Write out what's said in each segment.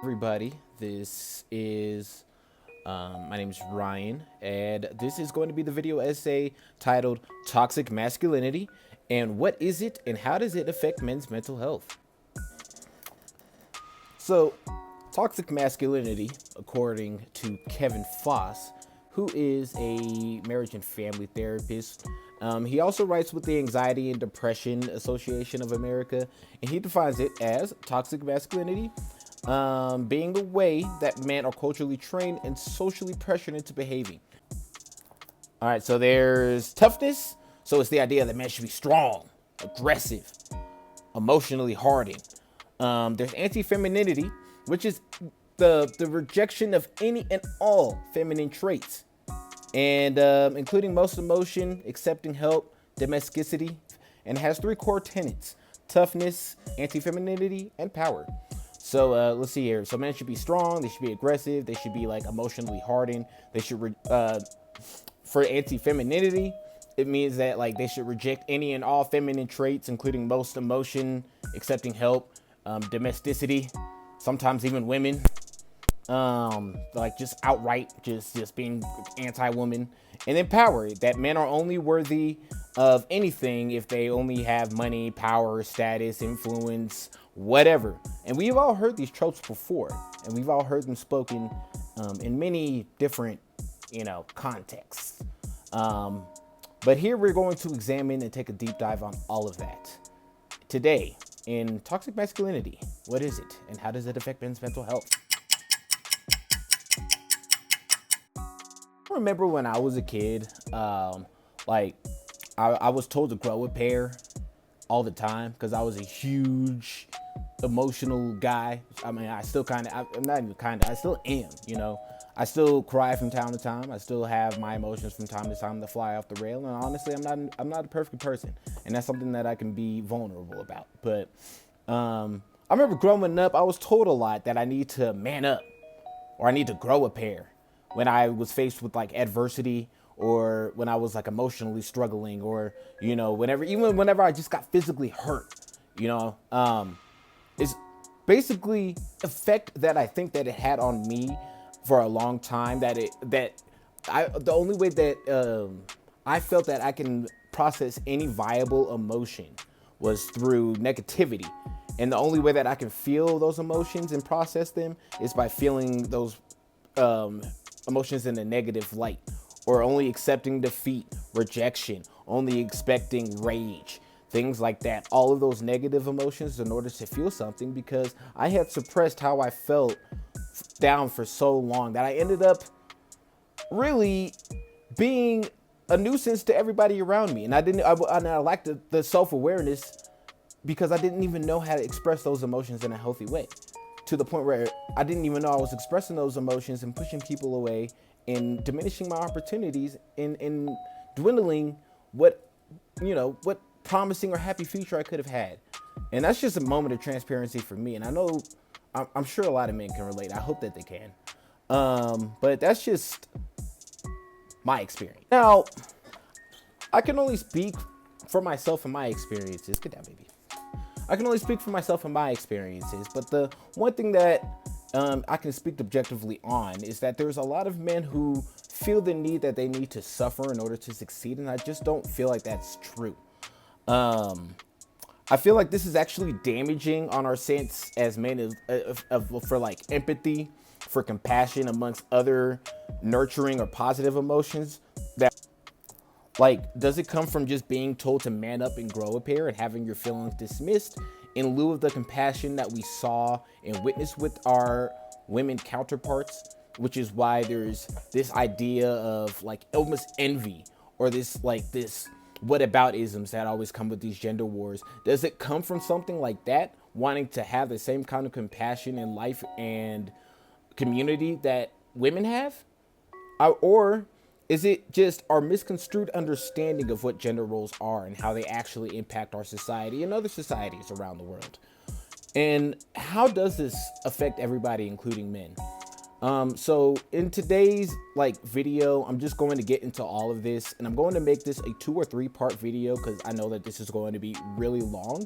Everybody, this is my name is Ryan, and this is going to be the video essay titled Toxic Masculinity and What Is It and How Does It Affect Men's Mental Health? So, toxic masculinity, according to Kevin Foss, who is a marriage and family therapist. He also writes with the Anxiety and Depression Association of America, and he defines it as toxic masculinity being the way that men are culturally trained and socially pressured into behaving. All right, so there's toughness. So it's the idea that men should be strong, aggressive, emotionally hardened. There's anti-femininity, which is the rejection of any and all feminine traits, and including most emotion, accepting help, domesticity, and has three core tenets: toughness, anti-femininity, and power. So let's see here. So men should be strong. They should be aggressive. They should be like emotionally hardened. They should for anti-femininity, it means that like they should reject any and all feminine traits, including most emotion, accepting help, domesticity, sometimes even women, like just outright just being anti-woman. And then power, that men are only worthy of anything if they only have money, power, status, influence, whatever. And we've all heard these tropes before, and we've all heard them spoken in many different contexts. But here we're going to examine and take a deep dive on all of that today in toxic masculinity. What is it, and how does it affect men's mental health? I remember when I was a kid, like I was told to grow a pair all the time because I was a huge emotional guy. I mean, I still I'm not even kind of, I still am, I still cry from time to time. I still have my emotions from time to time that fly off the rail. And honestly, I'm not a perfect person. And that's something that I can be vulnerable about. But I remember growing up, I was told a lot that I need to man up or I need to grow a pair when I was faced with like adversity, or when I was like emotionally struggling, or whenever I just got physically hurt. It's basically effect that I think that it had on me for a long time. The only way that I felt that I can process any viable emotion was through negativity. And the only way that I can feel those emotions and process them is by feeling those emotions in a negative light, or only accepting defeat, rejection, only expecting rage, things like that. All of those negative emotions in order to feel something, because I had suppressed how I felt down for so long that I ended up really being a nuisance to everybody around me. And I lacked the self-awareness because I didn't even know how to express those emotions in a healthy way, to the point where I didn't even know I was expressing those emotions and pushing people away and diminishing my opportunities and dwindling what promising or happy future I could have had. And that's just a moment of transparency for me. And I know, I'm sure a lot of men can relate. I hope that they can. But that's just my experience. Now, I can only speak for myself and my experiences. Get down, baby. I can only speak for myself and my experiences, but the one thing that I can speak objectively on is that there's a lot of men who feel the need that they need to suffer in order to succeed, and I just don't feel like that's true. I feel like this is actually damaging on our sense as men for like empathy, for compassion, amongst other nurturing or positive emotions. That, like, does it come from just being told to man up and grow a pair and having your feelings dismissed in lieu of the compassion that we saw and witnessed with our women counterparts? Which is why there's this idea of like almost envy, or this whataboutisms that always come with these gender wars. Does it come from something like that, wanting to have the same kind of compassion in life and community that women have? Or is it just our misconstrued understanding of what gender roles are and how they actually impact our society and other societies around the world? And how does this affect everybody, including men? So in today's video, I'm just going to get into all of this, and I'm going to make this a 2 or 3 part video because I know that this is going to be really long.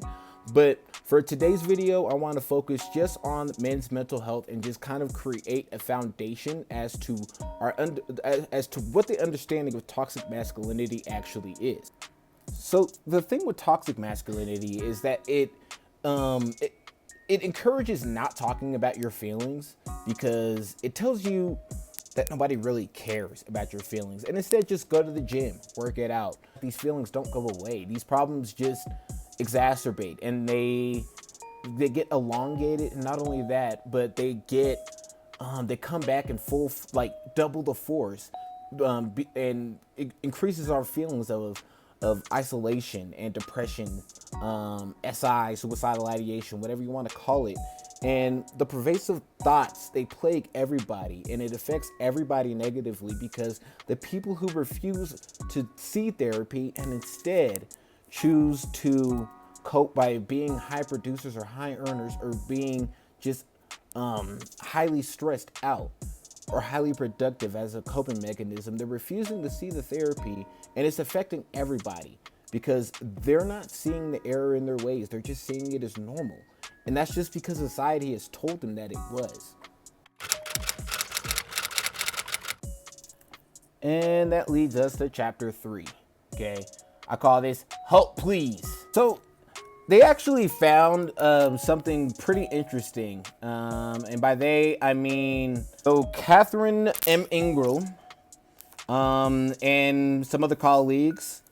But For today's video, I want to focus just on men's mental health and just kind of create a foundation as to what the understanding of toxic masculinity actually is. So the thing with toxic masculinity is that it encourages not talking about your feelings, because it tells you that nobody really cares about your feelings, and instead just go to the gym, work it out. These feelings don't go away. These problems just exacerbate, and they get elongated, and not only that, but they come back in full, like double the force, and it increases our feelings of isolation and depression, SI, suicidal ideation, whatever you want to call it. And the pervasive thoughts, they plague everybody, and it affects everybody negatively, because the people who refuse to see therapy and instead choose to cope by being high producers or high earners, or being just highly stressed out or highly productive as a coping mechanism, they're refusing to see the therapy, and it's affecting everybody because they're not seeing the error in their ways. They're just seeing it as normal. And that's just because society has told them that it was. And that leads us to chapter 3. Okay, I call this Help Please. So they actually found something pretty interesting. And by they, I mean, so Catherine M. Ingram and some other colleagues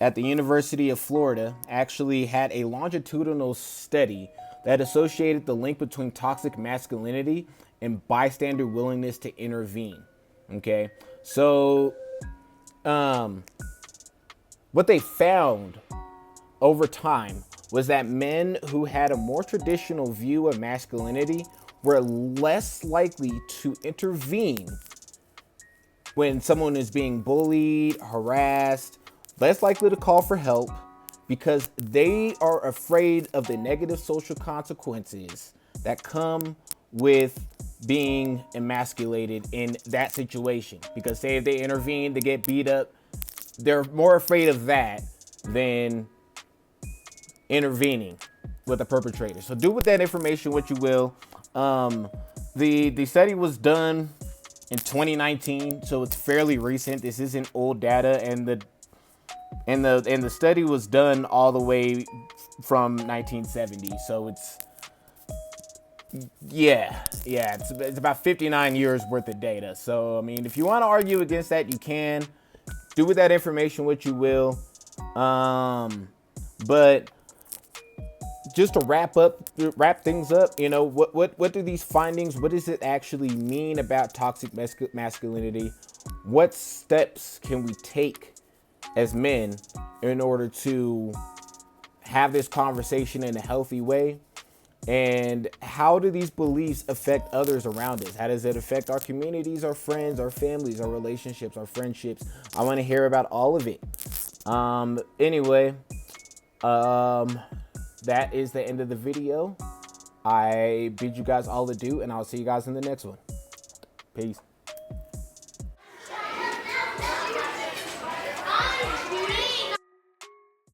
at the University of Florida actually had a longitudinal study that associated the link between toxic masculinity and bystander willingness to intervene. Okay, so what they found over time was that men who had a more traditional view of masculinity were less likely to intervene when someone is being bullied, harassed, less likely to call for help, because they are afraid of the negative social consequences that come with being emasculated in that situation. Because say if they intervene, they get beat up, they're more afraid of that than intervening with a perpetrator. So do with that information what you will. The study was done in 2019, so it's fairly recent. This isn't old data, and the study was done all the way from 1970. So it's about 59 years worth of data. So I mean, if you want to argue against that, you can. Do with that information what you will. But just to wrap things up, you know, what do these findings, what does it actually mean about toxic masculinity? What steps can we take as men in order to have this conversation in a healthy way? And how do these beliefs affect others around us? How does it affect our communities, our friends, our families, our relationships, our friendships? I want to hear about all of it. Anyway, that is the end of the video. I bid you guys all adieu, and I'll see you guys in the next one. Peace.